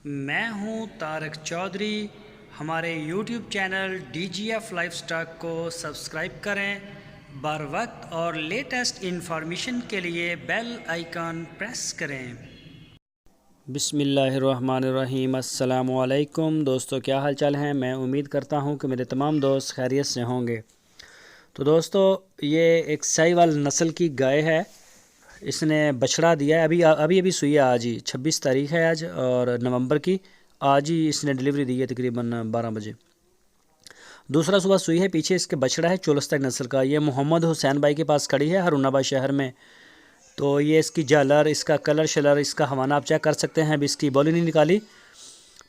میں ہوں طارق چودھری۔ ہمارے YouTube channel DGF life stock کو سبسکرائب کریں، بر وقت اور لیٹسٹ انفارمیشن کے لیے بیل آئیکن پریس کریں۔ بسم اللہ الرحمن الرحیم۔ السلام علیکم دوستو، کیا حال چال ہیں؟ میں امید کرتا ہوں کہ میرے تمام دوست خیریت سے ہوں گے۔ تو دوستو، یہ ایک ساہیوال نسل کی گائے ہے، اس نے بچڑا دیا ہے، ابھی سوئی ہے آج ہی، 26 تاریخ ہے آج اور نومبر کی، آج ہی اس نے ڈیلیوری دی ہے تقریباً 12 بجے۔ دوسرا صبح سوئی ہے، پیچھے اس کے بچڑا ہے چولستان نسل کا، یہ محمد حسین بھائی کے پاس کھڑی ہے ہرون آباد شہر میں۔ تو یہ اس کی جالر، اس کا کلر شلر، اس کا حوالہ آپ چیک کر سکتے ہیں، ابھی اس کی بولی نہیں نکالی۔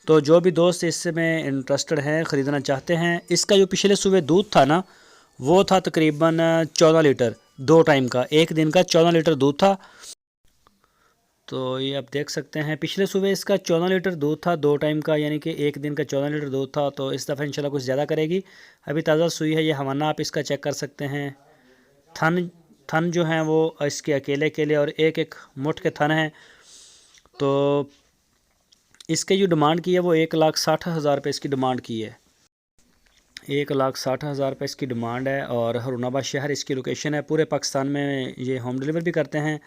تو جو بھی دوست اس میں انٹرسٹڈ ہیں، خریدنا چاہتے ہیں، اس کا جو پچھلے صبح دودھ تھا نا، وہ تھا تقریباً 14 لیٹر، 2 ٹائم کا، ایک دن کا 14 لیٹر دودھ تھا۔ تو یہ آپ دیکھ سکتے ہیں، پچھلے صبح اس کا 14 لیٹر دودھ تھا 2 ٹائم کا، یعنی کہ ایک دن کا 14 لیٹر دودھ تھا۔ تو اس دفعہ انشاءاللہ کچھ زیادہ کرے گی، ابھی تازہ سوئی ہے۔ یہ حوالہ آپ اس کا چیک کر سکتے ہیں، تھن جو ہیں وہ اس کے اکیلے اور ایک مٹھ کے تھن ہیں۔ تو اس کے جو ڈیمانڈ کی ہے وہ 1,60,000 روپے اس کی ڈیمانڈ کی ہے، 1,60,000 روپے اس کی ڈیمانڈ ہے، اور ہرون آباد شہر اس کی لوکیشن ہے۔ پورے پاکستان میں یہ ہوم ڈیلیور بھی کرتے ہیں۔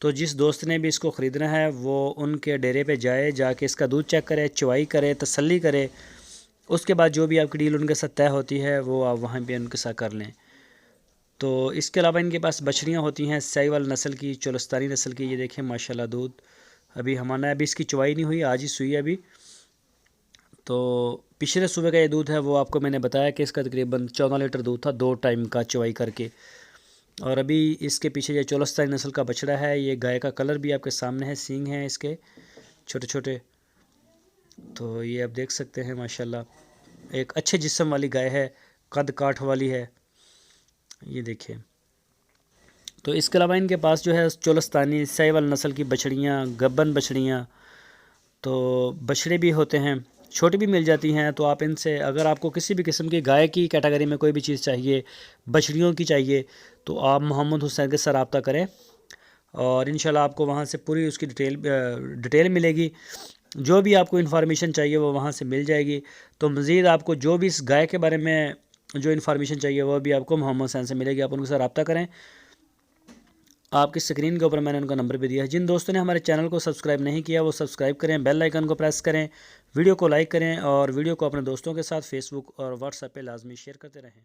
تو جس دوست نے بھی اس کو خریدنا ہے وہ ان کے ڈیرے پہ جائے، جا کے اس کا دودھ چیک کرے، چوائی کرے، تسلی کرے، اس کے بعد جو بھی آپ کی ڈیل ان کے ساتھ طے ہوتی ہے وہ آپ وہاں پہ ان کے ساتھ کر لیں۔ تو اس کے علاوہ ان کے پاس بچڑیاں ہوتی ہیں ساہیوال نسل کی، چولستانی نسل کی، یہ دیکھیں ماشاءاللہ دودھ ابھی ہمارا، ابھی اس کی چوائی نہیں ہوئی، آج ہی سوئی ہے ابھی۔ تو پچھلے صبح کا یہ دودھ ہے وہ آپ کو میں نے بتایا کہ اس کا تقریباً 14 لیٹر دودھ تھا 2 ٹائم کا چوائی کر کے، اور ابھی اس کے پیچھے یہ چولستانی نسل کا بچڑا ہے۔ یہ گائے کا کلر بھی آپ کے سامنے ہے، سینگ ہیں اس کے چھوٹے چھوٹے۔ تو یہ آپ دیکھ سکتے ہیں ماشاءاللہ ایک اچھے جسم والی گائے ہے، قد کاٹھ والی ہے، یہ دیکھیں۔ تو اس کے علاوہ ان کے پاس جو ہے چولستانی ساہیوال نسل کی بچڑیاں، گبن بچڑیاں، تو بچڑے بھی ہوتے ہیں، چھوٹی بھی مل جاتی ہیں۔ تو آپ ان سے، اگر آپ کو کسی بھی قسم کی گائے کی کیٹیگری میں کوئی بھی چیز چاہیے، بچڑیوں کی چاہیے، تو آپ محمد حسین کے ساتھ رابطہ کریں، اور انشاءاللہ آپ کو وہاں سے پوری اس کی ڈیٹیل ملے گی۔ جو بھی آپ کو انفارمیشن چاہیے وہ وہاں سے مل جائے گی۔ تو مزید آپ کو جو بھی اس گائے کے بارے میں جو انفارمیشن چاہیے وہ بھی آپ کو محمد حسین سے ملے گی، آپ ان کے ساتھ رابطہ کریں۔ آپ کی اسکرین کے اوپر میں نے ان کا نمبر بھی دیا ہے۔ جن دوستوں نے ہمارے چینل کو سبسکرائب نہیں کیا وہ سبسکرائب کریں، بیل آئیکن کو پریس کریں، ویڈیو کو لائک کریں، اور ویڈیو کو اپنے دوستوں کے ساتھ فیس بک اور واٹس ایپ پہ لازمی شیئر کرتے رہیں۔